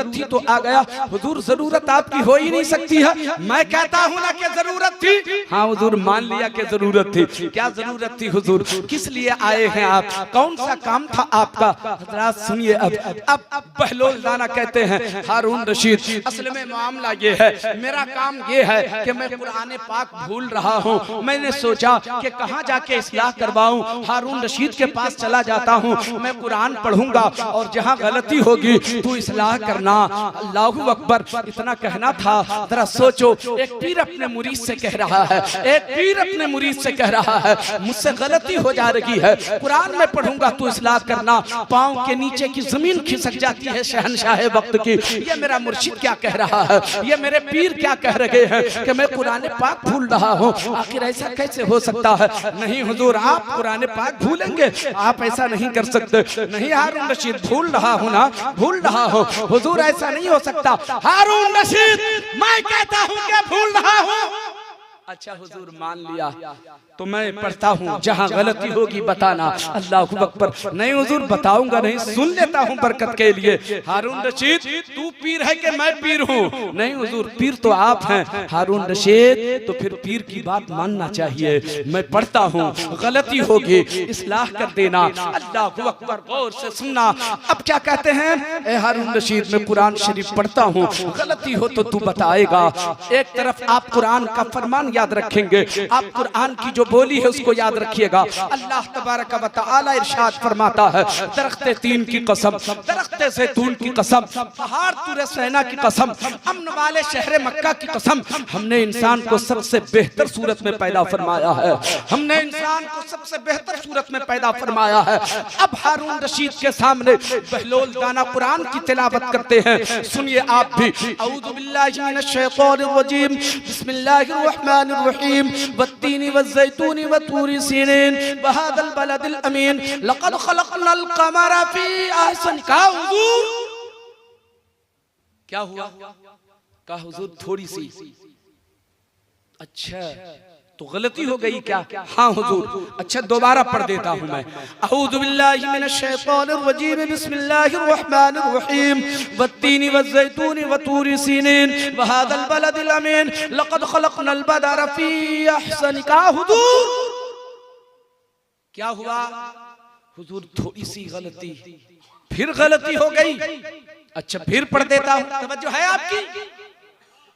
थी तो आ गया। हुजूर जरूरत आपकी हो ही नहीं सकती है। मैं कहता हूँ ना कि जरूरत थी। हाँ हुजूर मान लिया कि जरूरत थी। क्या जरूरत थी हुजूर? किस लिए आए हैं आप? कौन सा काम था आपका? हजरात सुनिए। अब बहलोल दाना कहते हैं हारून रशीद असल में मामला ये है, मेरा काम ये है कि मैं कुरान पाक भूल रहा हूँ। मैंने सोचा कि कहाँ जाके इस्लाह करवाऊं। हारून रशीद के पास चला जाता हूँ, मैं कुरान पढ़ूंगा और जहाँ गलती होगी तू इस्लाह करना। अल्लाहू अकबर। इतना कहना था। जरा सोचो, एक पीर अपने मुरीद से कह रहा है, एक पीर अपने मुरीद से कह रहा है मुझसे गलती हो जा रही है, कुरान में पढ़ूंगा तू इस्लाह करना। पांव के नीचे की जमीन खिसक जाती है शहनशाह वक्त की। ये मेरा मुर्शिद क्या कह रहा है, ये मेरे पीर क्या कह रहे हैं कि मैं कुरान पाक भूल रहा हूँ। आखिर ऐसा कैसे हो सकता है? नहीं हुजूर आप कुरान पाक भूलेंगे, आप ऐसा नहीं कर सकते। नहीं हारून रशीद भूल रहा हूँ ना, भूल रहा हूँ। हुजूर ऐसा नहीं हो सकता। हारून रशीद मैं कहता हूँ कि भूल रहा हूँ। अच्छा हुजूर मान लिया तो मैं पढ़ता हूँ, जहाँ गलती होगी बताना। अल्लाहू अकबर। नहीं हुजूर बताऊंगा नहीं, सुन लेता हूँ बरकत के लिए। हारून रशीद तू पीर है कि मैं पीर हूँ? नहीं हुजूर पीर तो आप हैं। हारून रशीद तो फिर पीर की बात मानना चाहिए। मैं पढ़ता हूँ, गलती होगी इस्लाह कर देना। अल्लाहू अकबर। गौर से सुनना। अब क्या कहते हैं? ए हारून रशीद मैं कुरान शरीफ पढ़ता हूँ, गलती हो तो तू बताएगा। एक तरफ आप कुरान का फरमान याद रखेंगे, आप कुरान की जो बोली है उसको याद रखिएगा। अल्लाह तबारक व तआला इरशाद फरमाता है, दरख्ते तीन की कसम, दरख्ते ज़ैतून की कसम, पहाड़ तुरे सैना की कसम, अमन वाले शहर मक्का की कसम, हमने इंसान को सबसे बेहतर सूरत में पैदा फरमाया है। हमने इंसान को सबसे बेहतर सूरत में पैदा फरमाया है। अब हारून रशीद के सामने बहलोल दाना कुरान की तिलावत करते हैं। सुनिए आप भी। औज़ु बिल्लाहि मिनश शैतानिर रजीम, बिस्मिल्लाहिर रहमानिर रहीम, वत्तीनी वज़्ज़ैतूनी वतूरी सीनीन वहादल बलदिल अमीन लक़द खलक़नल क़मरा फ़ी अहसन। कहा हुजूर क्या हुआ? कहा हुजूर थोड़ी सी। अच्छा तो गलती हो गई क्या? हाँ हुजूर। अच्छा दोबारा पढ़ देता हूँ मैं। अऊज़ु बिल्लाहि मिनश शैतानिर रजीम, बिस्मिल्लाहिर रहमानिर रहीम, वत्तीनी वज़्ज़ैतूनी वतूरी सीनीन वहादल बलदिल अमीन लक़द खलक़नल बदरा फ़ी अहसन। कहा हुजूर क्या हुआ? हुजूर थोड़ी सी गलती। फिर गलती हो गई। अच्छा फिर पढ़ देता हूँ। तवज्जो है आपकी?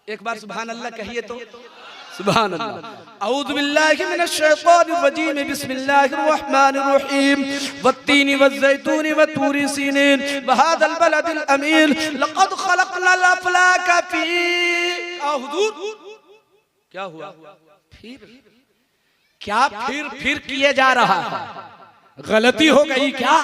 एक बार सुभान अल्लाह कहिए तो। सुभान अल्लाह। औज़ु बिल्लाहि मिनश शैतानिर रजीम, बिस्मिल्लाहिर रहमानिर रहीम, वत्तीनी वज़्ज़ैतूनी वतूरी सीनीन वहादल बलदिल अमीन लक़द खलक़नल अफ़लाका फ़ी। हुजूर क्या हुआ? फिर क्या फिर किए जा रहा है? गलती हो गई क्या?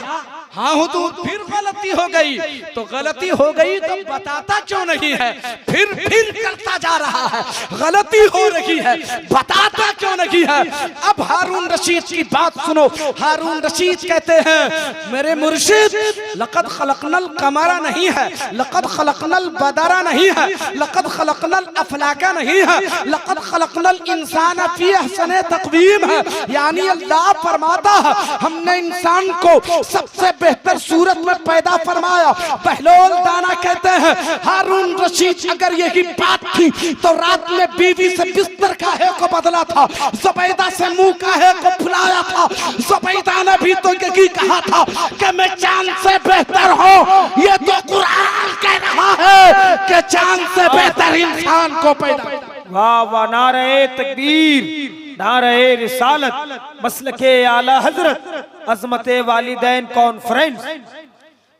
हाँ हो तो फिर गलती हो गई, तो गलती हो गई तो बताता क्यों नहीं है? फिर करता जा रहा है, गलती हो रही है, बताता क्यों नहीं है? अब हारून रशीद की बात सुनो। हारून रशीद कहते हैं मेरे मुर्शिद, लक़द खलक़नल कमरा नहीं है, लक़द खलक़नल बदरा नहीं है, लक़द खलक़नल अफलाका नहीं है, लक़द खलक़नल इंसान फी अहसने तक़वीम है। यानी अल्लाह फरमाता है हमने इंसान को सबसे बेहतर सूरत में पैदा फरमाया। बहलोल दाना कहते हैं हारून रशीद अगर यही बात थी तो रात में बीवी से बिस्तर काहे को बदला था, ज़ुबैदा से मुंह काहे को फुलाया था? ज़ुबैदा ने भी तो यही कहा था कि मैं चांद से बेहतर हूं। ये तो कुरान कह रहा है कि चांद से बेहतर इंसान को पैदा। वाह वाह, नारे तकबीर, नारे रिसालत, मसलके आला हजरत, अजमते वालिदैन कॉन्फ्रेंस।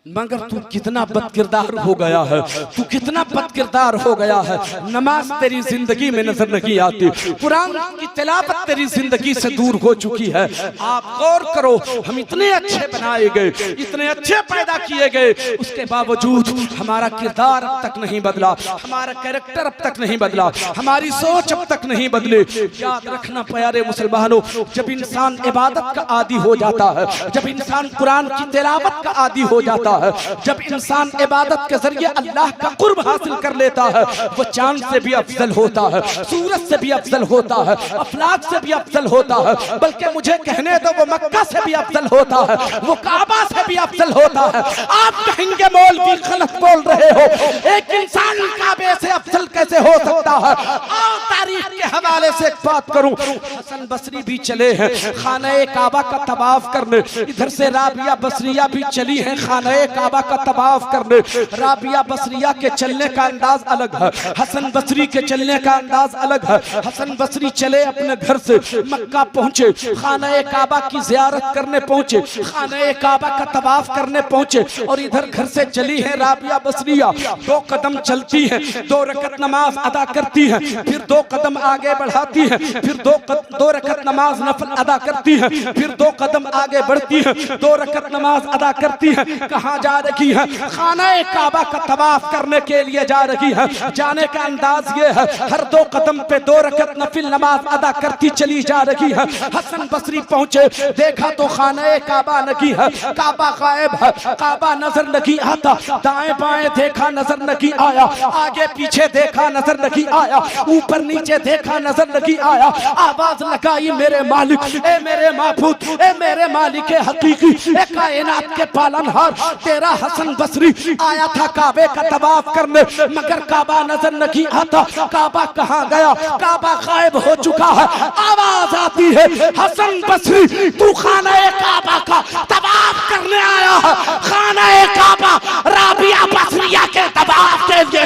मगर तू कितना बदकिरदार हो गया है, तू कितना बदकिरदार हो गया है। नमाज तेरी जिंदगी में नजर नहीं आती, कुरान की तिलावत तेरी जिंदगी से दूर हो चुकी है। आप गौर करो, हम इतने अच्छे बनाए गए, इतने अच्छे पैदा किए गए, उसके बावजूद हमारा किरदार अब तक नहीं बदला, हमारा कैरेक्टर अब तक नहीं बदला, हमारी सोच अब तक नहीं बदली। याद रखना प्यारे मुसलमानों, जब इंसान इबादत का आदी हो जाता है, जब इंसान कुरान की तिलावत का आदी हो जाता है, जब इंसान इबादत के जरिए अल्लाह का कुर्ब हासिल कर लेता है, वो चांद से भी अफजल होता है, सूरज से भी अफजल होता है, अफलाक से भी अफजल होता है, बल्कि मुझे कहने दो वो मक्का से भी अफजल होता है, वो काबा से भी अफजल होता है। आप कहेंगे मौलवी गलत बोल रहे हो, एक इंसान काबे से अफजल कैसे हो सकता है? आओ तारीख के हवाले से एक बात करूं, हसन बसरी भी चले हैं खाना काबा का तवाफ करने, इधर से राबिया बसरिया भी चली है खाना काबा का तवाफ करने। राबिया बसरिया के चलने का अंदाज अलग है, हसन बसरी के चलने का अंदाज अलग है। हसन बसरी चले अपने घर से मक्का पहुंचे, खाना काबा की जियारत करने पहुंचे, खाना काबा का तवाफ करने पहुंचे, और इधर घर से चली है राबिया बसरिया। 2 कदम चलती है, 2 रकत नमाज अदा करती है, फिर 2 कदम आगे बढ़ाती है, फिर 2 रकत नमाज नफल अदा करती है, फिर 2 कदम आगे बढ़ती है, 2 रकत नमाज अदा करती है। कहाँ जा रही है? खाना काबा का तवाफ करने के लिए जा रही है। जाने का अंदाज ये है, हर 2 कदम पे 2 रकत नफिल नमाज अदा करती चली जा रही है। हसन बसरी पहुंचे, देखा तो खाना काबा नहीं है, काबा गायब है, काबा नजर नहीं आता। दाएं बाएं देखा नजर नहीं आया, आगे पीछे देखा नजर नहीं आया, ऊपर नीचे देखा नजर नहीं आया। आवाज लगाई मेरे मालिक, ए मेरे माबूद, ए मेरे मालिक हकीकी, ए कायनात के पालनहार, तेरा हसन बसरी आया था काबे का तवाफ करने, मगर काबा नजर नहीं आता। काबा कहाँ गया? काबा गायब हो चुका है। आवाज आती है हसन बसरी तू खाना काबा का तवाफ करने आया है, खाना काबा राबिया बसरिया के तवाफ के लिए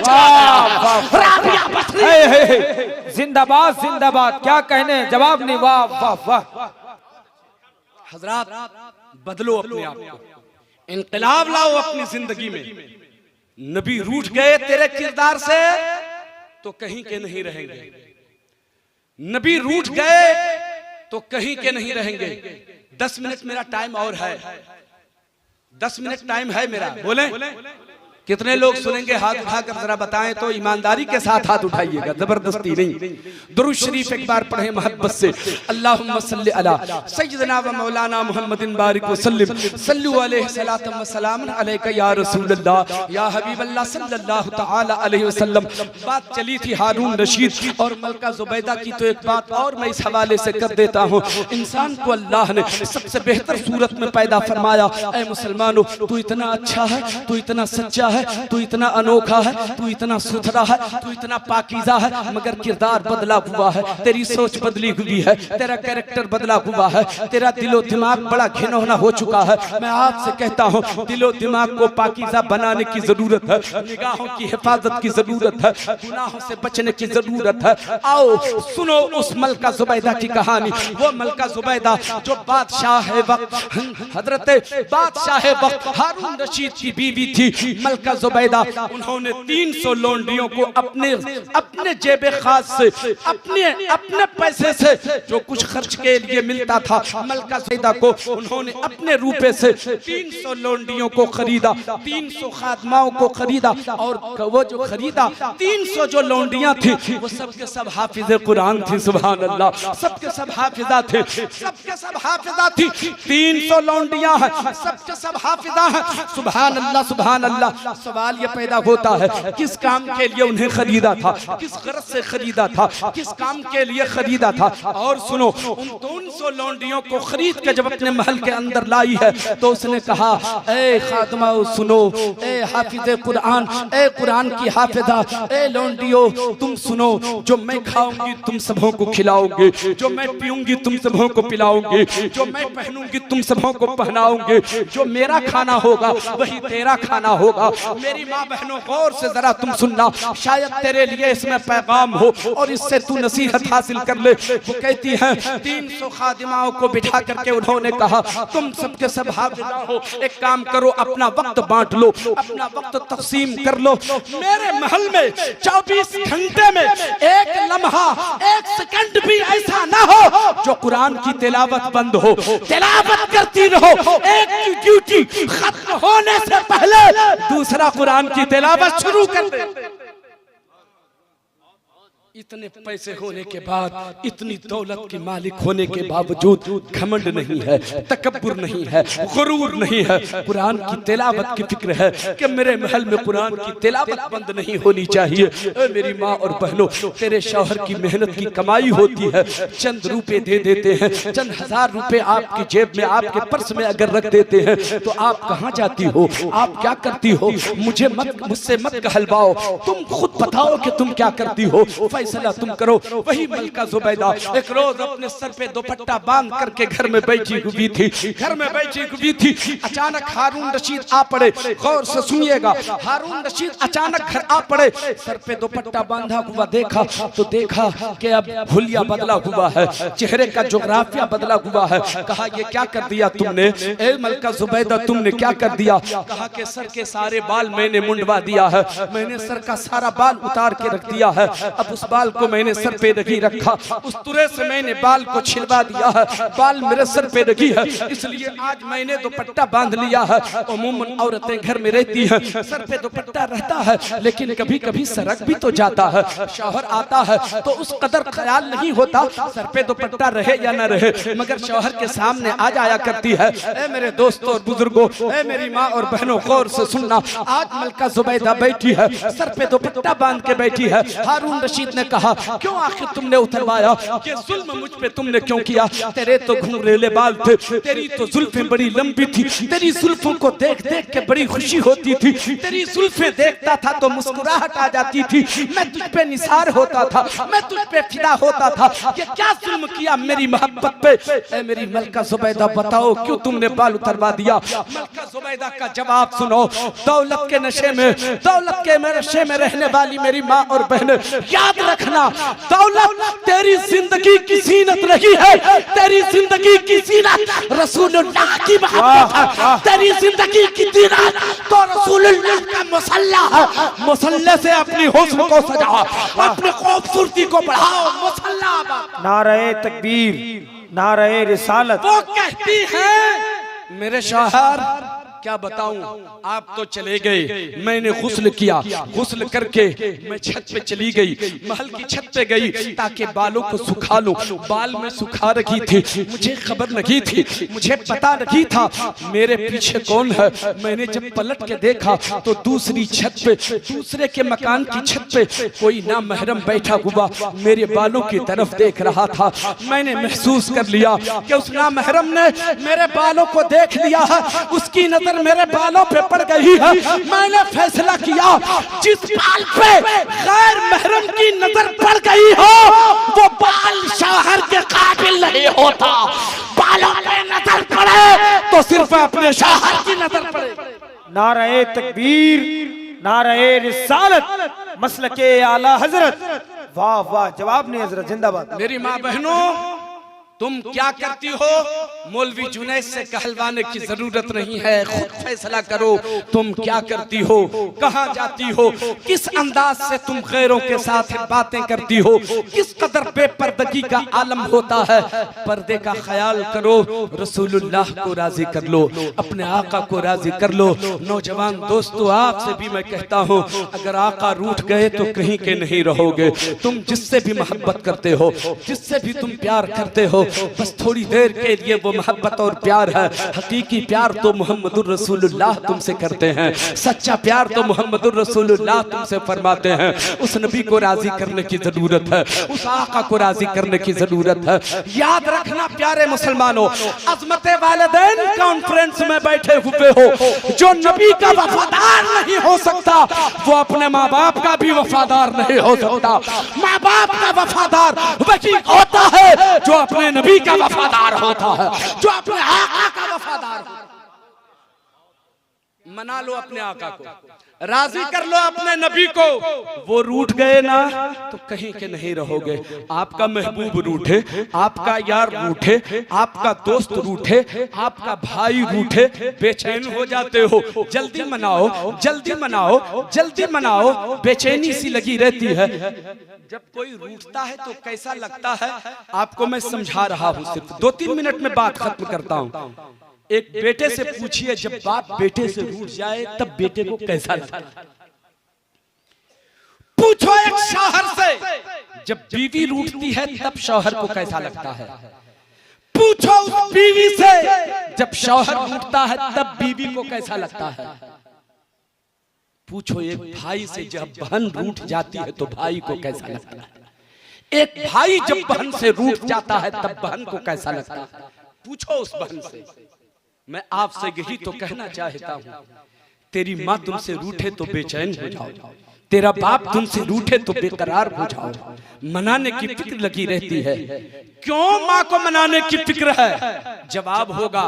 राबिया बसरी जिंदाबाद जिंदाबाद, क्या कहने, जवाब नहीं। वाह वाह वाह। हजरात बदलो अपने आप को, इनकलाब लाओ अपनी जिंदगी में। नबी रूठ गए तेरे किरदार से तो कहीं के नहीं रहेंगे, नबी रूठ गए तो कहीं के नहीं रहेंगे। 10 मिनट मेरा टाइम और है, 10 मिनट टाइम है मेरा। बोले कितने लोग सुनेंगे? हाथ उठाकर जरा बताएं तो, ईमानदारी के साथ हाथ उठाइएगा, जबरदस्ती नहीं। दुरूद शरीफ एक बार पढ़े मोहब्बत से। अल्लाहुम्मा सल्ली अला सय्यदना व मौलाना मुहम्मदिन बारिक वसल्लिम, सल्लु अलैहि सलातम व सलाम अलैका या रसूलल्लाह या हबीबल्लाह सल्लल्लाहु तआला अलैहि वसल्लम। बात चली थी हारून रशीद और मलका जुबैदा की, तो एक बात और मैं इस हवाले से कर देता हूँ। इंसान को अल्लाह ने सबसे बेहतर सूरत में पैदा फरमाया। ऐ मुसलमानों, तू इतना अच्छा है, तू इतना सच्चा है, तू इतना अनोखा है, तू इतना सुथरा है, तू इतना पाकीज़ा है, मगर किरदार बदला हुआ है, तेरी सोच बदली हुई है, तेरा कैरेक्टर बदला हुआ है, तेरा दिलो दिमाग बड़ा घिनौना हो चुका है। मैं आपसे कहता हूँ दिलो दिमाग को पाकीज़ा बनाने की जरूरत है, निगाहों की हिफाजत की जरूरत है, गुनाहों से बचने की जरूरत है। आओ सुनो उस मलका जुबैदा की कहानी। वो मलका जुबैदा जो बादशाह वक्त, हजरत बादशाह वक्त हारून रशीद की बीवी थी। मलका मलका जुबैदा उन्होंने 300 लोंडियों को अपने जेब खास से अपने पैसे से जो कुछ खर्च के लिए मिलता था, मलका जुबैदा को उन्होंने अपने रुपए से 300 लोंडियों को खरीदा, 300 खादमाओं को खरीदा। और वो जो खरीदा 300 जो लोंडियां थी वो सबके सब हाफिज़े कुरान थी। सुभान अल्लाह, सबके सब हाफिजा थे, सबके सब हाफिजा थी। 300 लोंडियां हैं, सबके सब हाफिजा हैं। सुभान अल्लाह, सुभान अल्लाह। सवाल ये पैदा होता है किस काम के लिए उन्हें खरीदा था, किस गरज से खरीदा था, किस काम के लिए खरीदा था। और सुनो, उन 300 लोंडियों को खरीद के जब अपने महल के अंदर लाई है तो उसने कहा, ए खादमा सुनो, ए हाफिज़े कुरान, ए कुरान की हाफिजा, ए लोंडियो तुम सुनो, जो मैं खाऊंगी तुम सबों को खिलाऊंगी, जो मैं पीऊंगी तुम सबों को पिलाऊंगी, जो मैं पहनूंगी तुम सबों को पहनाऊंगी, जो मेरा खाना होगा वही तेरा खाना होगा। मेरी माँ बहनों, गौर से जरा तुम सुनना, शायद तेरे लिए इसमें पैगाम हो और इससे तू नसीहत हासिल कर ले। वो कहती हैं 300 खादिमाओं को बिठा करके उन्होंने कहा, तुम सबके सब हाफिजा हो, एक काम करो, अपना वक्त बांट लो, अपना वक्त तकसीम कर लो। मेरे महल में 24 घंटे में एक लम्हा, एक सेकंड भी ऐसा ना हो जो कुरान की तिलावत बंद हो। तिलावत करती रहो, एक ड्यूटी खत्म होने से पहले दूसरा कुरान की तिलावत शुरू कर दे। इतने पैसे होने के बाद, इतनी दौलत के मालिक होने के बावजूद घमंड नहीं है, तकब्बुर नहीं है, गुरूर नहीं है। कुरान की तिलावत की फिक्र है कि मेरे महल में कुरान की तिलावत बंद नहीं होनी चाहिए। ए मेरी माँ और बहनों, तेरे शौहर की मेहनत की कमाई होती है, चंद रुपए दे देते हैं, चंद हजार रुपए आपकी जेब में, आपके पर्स में अगर रख देते हैं तो आप कहाँ जाती हो, आप क्या करती हो? मुझसे मत कहलवाओ, तुम खुद बताओ कि तुम क्या करती हो, फैसला तुम करो। वही मलका जुबैदा एक रोज अपने सर पे दुपट्टा बांध करके घर में बैठी हुई थी, घर में बैठी हुई थी। अचानक हारून रशीद आ पड़े। गौर से सुनिएगा, हारून रशीद अचानक घर आ पड़े, सर पे दुपट्टा बांधा हुआ देखा तो देखा कि अब हुलिया बदला हुआ है, चेहरे का जोग्राफिया बदला हुआ है। कहा, ये क्या कर दिया तुमने? ए मलका जुबैदा, तुमने क्या कर दिया? कहा कि सर के सारे बाल मैंने मुंडवा दिया है, मैंने सर का सारा बाल उतार के रख दिया है। अब उस बाल को मैंने सर पे नहीं रखा, उस तुरे से मैंने बाल को छिलवा दिया है, बाल मेरे सर पे नहीं है, इसलिए आज मैंने दुपट्टा बांध लिया है। अमूमन औरतें घर में रहती हैं, सर पे दुपट्टा रहता है, लेकिन कभी कभी सरक भी तो जाता है, शौहर आता है तो उस कदर ख्याल नहीं होता सर पे दुपट्टा रहे या न रहे, मगर शौहर के सामने आ जाया करती है। ए मेरे दोस्तों और बुजुर्गों, ए मेरी माँ और बहनों, गौर से सुनना, आज मलका जुबैदा बैठी है, सर पे दुपट्टा बांध के बैठी है। हारून रशीद ने कहा, क्यों आखिर तुमने उतरवाया? ये जुल्म मुझ पे तुमने क्यों किया? तेरे तो घुंघरेले बाल थे, तेरी तो जुल्फें बड़ी लंबी थी, तेरी जुल्फों को देख देख के बड़ी खुशी होती थी, तेरी जुल्फें देखता था तो मुस्कुराहट आ जाती थी, मैं तुझ पे निसार होता था, मैं तुझ पे फिदा होता था। ये क्या जुल्म किया मेरी मोहब्बत पे? ए मेरी मलका जुबैदा, बताओ क्यों तुमने बाल उतरवा दिया? मलका जुबैदा का जवाब सुनो। दौलत के नशे में, दौलत के नशे में रहने वाली मेरी माँ और बहन, याद रखना, दौलत तेरी जिंदगी की जीनत नहीं है, तेरी जिंदगी की जीनत रसूलुल्लाह की मोहब्बत है, तेरी जिंदगी की जीनत तो रसूलुल्लाह का मुसल्ला है। मुसल्ले से अपनी हुस्न को सजाओ, अपनी खूबसूरती को बढ़ाओ। मुसल्ला नारे तकबीर, नारे रिसालत। वो कहती है, मेरे शौहर क्या बताऊं, आप तो चले गए, मैंने गुस्ल किया, गुस्ल करके मैं छत पे चली गई, महल की छत पे गई ताकि बालों को सुखा लूं। बाल में सुखा रखी थी, मुझे खबर नहीं थी, मुझे पता नहीं था मेरे पीछे कौन है। मैंने जब पलट के देखा तो दूसरी छत पे, दूसरे के मकान की छत पे कोई ना महरम बैठा हुआ मेरे बालों की तरफ देख रहा था। मैंने महसूस कर लिया कि उस ना महरम ने मेरे बालों को देख लिया है, उसकी नजर मेरे बालों पे पड़ गई है। मैंने फैसला किया, जिस बाल पे गैर महरम की नजर पड़ गई हो वो बाल शौहर के काबिल नहीं होता। बालों पे नजर पड़े तो सिर्फ अपने शौहर की नजर पड़े। नारे तकबीर, नारे रिसालत, मसलके आला हजरत। वाह वाह, जवाब नहीं हजरत, जिंदाबाद। मेरी माँ बहनों, तुम क्या करती हो? मौलवी जुनैद से कहलवाने की जरूरत नहीं है, खुद फैसला करो तुम क्या करती हो, कहां जाती हो, किस अंदाज से तुम गैरों के साथ बातें करती हो, किस कदर बेपर्दगी का आलम होता है। पर्दे का ख्याल करो, रसूलुल्लाह को राजी कर लो, अपने आका को राजी कर लो। नौजवान दोस्तों, आपसे भी मैं कहता हूं, अगर आका रूठ गए तो कहीं के नहीं रहोगे। तुम जिससे भी मोहब्बत करते हो, जिससे भी तुम प्यार करते हो, बस थोड़ी देर के लिए वो मोहब्बत और प्यार है। हकीकी प्यार तो मोहम्मदुर रसूलुल्लाह तुमसे करते हैं, सच्चा प्यार तो मोहम्मदुर रसूलुल्लाह तुमसे फरमाते हैं। उस नबी को राजी करने की जरूरत है, उस आका को राजी करने की जरूरत है। याद रखना प्यारे मुसलमानों, अज़मत वालिदैन कॉन्फ्रेंस में बैठे हुए हो, जो नबी का वफादार नहीं हो सकता वो अपने माँ बाप का भी वफादार नहीं हो सकता। माँ बाप का वफादार वही होता है जो अपने नबी का वफादार होता है, जो अपने आका का वफादार होता है। मना लो अपने आका को, राजी कर लो अपने नबी को। वो रूठ गए ना तो कहीं के नहीं रहोगे। आपका महबूब रूठे, आपका यार रूठे, आपका दोस्त रूठे, आपका भाई रूठे, बेचैन हो जाते हो। जल्दी मनाओ, जल्दी मनाओ, जल्दी मनाओ, बेचैनी सी लगी रहती है। जब कोई रूठता है तो कैसा लगता है आपको मैं समझा रहा हूं, सिर्फ 2-3 मिनट में बात खत्म करता हूं। एक बेटे से पूछिए, जब बाप बेटे से रूठ जाए तब बेटे को कैसा लगता है। पूछो एक शौहर से, जब बीवी रूठती है तब शौहर को कैसा लगता है। पूछो उस बीवी से, जब शौहर रूठता है तब बीवी को कैसा लगता है। पूछो एक भाई से, जब बहन रूठ जाती है तो भाई को कैसा लगता है। एक भाई जब बहन से रूठ जाता है तब बहन को कैसा लगता है। पूछो उस बहन से। मैं आपसे यही तो कहना चाहता हूँ, तेरी माँ तुमसे रूठे तो बेचैन हो जाओ, तेरा बाप तुमसे रूठे तो बेकरार हो जाओ। मनाने की फिक्र लगी रहती है। क्यों माँ को मनाने की फिक्र है? जवाब होगा,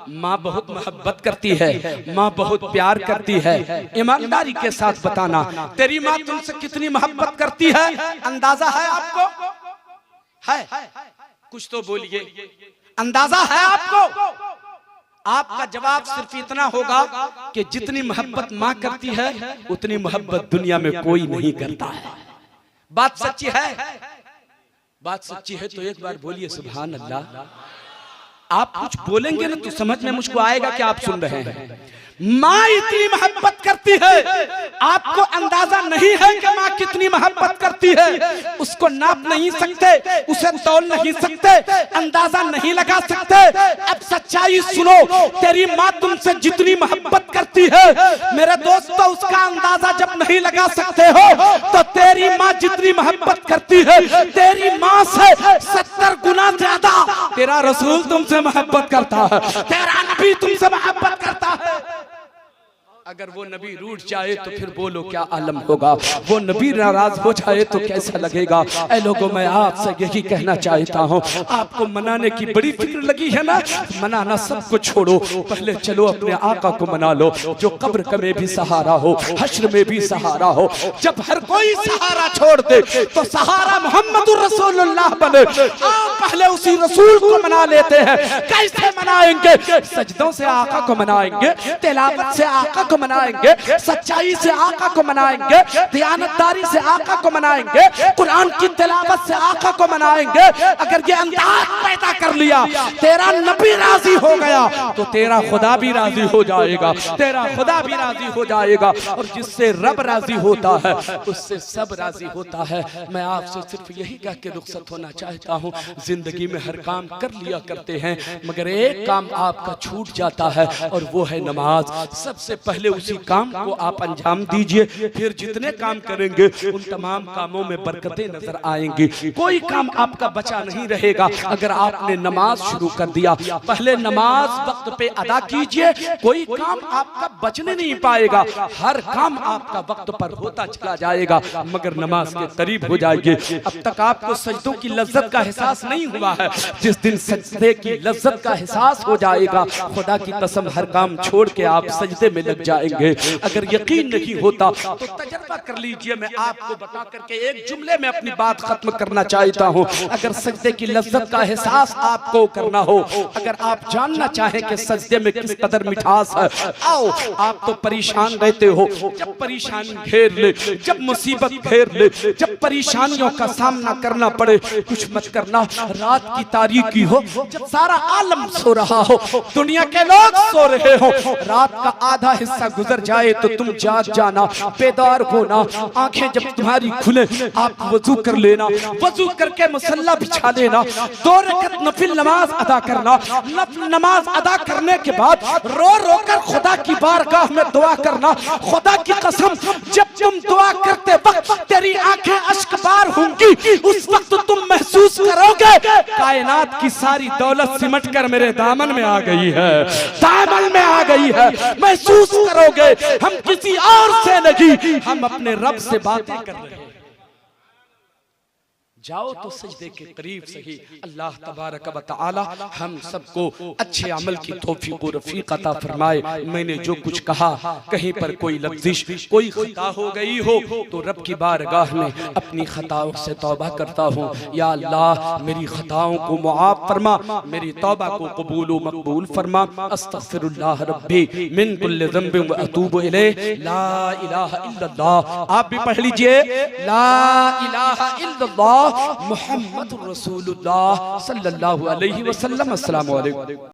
माँ बहुत मोहब्बत करती है, माँ बहुत प्यार करती है। ईमानदारी के साथ बताना, तेरी माँ तुमसे कितनी मोहब्बत करती है, अंदाजा है आपको? है? कुछ तो बोलिए, अंदाजा है आपको? आपका जवाब सिर्फ इतना होगा कि जितनी मोहब्बत माँ करती है उतनी मोहब्बत दुनिया में कोई नहीं करता है। बात सच्ची है? बात सच्ची है तो एक बार बोलिए सुभान अल्लाह। आप कुछ बोलेंगे ना तो समझ में मुझको आएगा कि आप सुन रहे हैं। माँ इतनी मोहब्बत करती है, आपको अंदाजा नहीं है कि माँ कितनी मोहब्बत करती है। उसको नाप नहीं सकते, उसे तौल नहीं सकते, अंदाजा नहीं लगा सकते। अब सच्चाई सुनो, तेरी माँ तुमसे जितनी मोहब्बत करती है मेरे दोस्तों, उसका अंदाजा जब नहीं लगा सकते हो तो तेरी माँ जितनी मोहब्बत करती है, तेरी माँ से 70 गुना ज्यादा तेरा रसूल तुमसे मोहब्बत करता है, तेरा नबी तुमसे मोहब्बत करता है। अगर वो नबी रूठ जाए तो फिर बोलो क्या आलम होगा, वो नबी नाराज हो जाए तो कैसा लगेगा। ऐ लोगों, मैं आपसे यही कहना चाहता हूँ, आपको मनाने की बड़ी फिक्र लगी है ना, मनाना सबको छोड़ो, पहले चलो अपने आका को मना लो, जो कब्र में भी सहारा हो, हश्र में भी सहारा हो। जब हर कोई सहारा छोड़ दे तो सहारा मोहम्मदुर रसूलुल्लाह बने। आओ पहले उसी रसूल को मना लेते हैं। कैसे मनाएंगे? सजदों से आका को मनाएंगे, तिलावत से आका को मनाएंगे, सच्चाई से आका को मनाएंगे, दयानतदारी से आका को मनाएंगे, कुरान की तिलावत से आका को मनाएंगे। अगर ये अंदाज पैदा कर लिया, तेरा नबी राजी हो गया तो तेरा खुदा भी राजी हो जाएगा, तेरा खुदा भी राजी हो जाएगा। और जिससे रब राजी होता है उससे सब राजी होता है। मैं आपसे सिर्फ यही कह के रुखसत होना चाहता हूँ, जिंदगी में हर काम कर लिया करते हैं मगर एक काम आपका छूट जाता है और वो है नमाज। सबसे पहले उसी काम को आप अंजाम दीजिए, फिर जितने काम करेंगे उन तमाम कामों में बरकतें नजर आएंगी। कोई काम आपका बचा नहीं रहेगा अगर आपने नमाज शुरू कर दिया। पहले नमाज वक्त पे अदा कीजिए, कोई काम आपका बचने नहीं पाएगा, हर काम आपका वक्त पर होता चला जाएगा मगर नमाज के करीब हो जाएंगे। अब तक आपको सजदों की लज्जत का एहसास नहीं हुआ है, जिस दिन सजदे की लज्जत का एहसास हो जाएगा, खुदा की कसम हर काम छोड़ के आप सजदे में लग जाएंगे। जाएंगे। अगर यकीन नहीं होता तो तजर्बा कर लीजिए। मैं आपको बता करके एक जुमले में अपनी बात खत्म करना चाहता हूँ। अगर सजदे की लज्जत का एहसास आपको करना हो, अगर आप जानना चाहें कि सजदे में किस कदर मिठास है, आओ। आप तो परेशान रहते हो, जब परेशानी घेर ले, जब मुसीबत घेर ले, जब परेशानियों का सामना करना पड़े, कुछ मत करना। रात की तारीकी हो, जब सारा आलम सो रहा हो, दुनिया के लोग सो रहे हो, रात का आधा हिस्सा गुजर जाए तो तुम जाग जाना, बेदार होना। आंखें जब तुम्हारी खुले आप वजू कर लेना, वजू करके मुसल्ला बिछा लेना, 2 रकात नफिल नमाज अदा करना। नफिल नमाज अदा करने के बाद रो रो कर खुदा की बारगाह में दुआ करना। खुदा की कसम, जब तुम दुआ करते वक्त तेरी आंखें अश्कबार होंगी, उस वक्त तुम महसूस करोगे कायनात की सारी दौलत सिमट कर मेरे दामन में आ गई है, दामन में आ गई है। महसूस करोगे हम किसी और से नहीं, हम अपने रब से बातें कर रहे हैं। जाओ तो सजदे के करीब सही। अल्लाह तबारक व तआला हम सबको अच्छे अमल की तौफीक व रफीक अता फरमाए। मैंने जो कुछ कहा, कहीं पर कोई लफ्ज़िश, कोई खता हो गई हो तो रब की बारगाह में अपनी खताओं से तौबा करता हूँ। या अल्लाह मेरी खताओं को मुआफ़ फरमा, मेरी तौबा को कबूल व मकबूल फरमा। अस्तग़फिरुल्लाह रब्बी मिन कुल्लि ज़ंबिन व अतूबु इलैह। ला इलाहा इल्लल्लाह। आप भी पढ़ लीजिए, ला इलाहा इल्लल्लाह मुहम्मदुर रसूलुल्लाह सल्लल्लाहु अलैहि वसल्लम। अस्सलामु अलैकुम।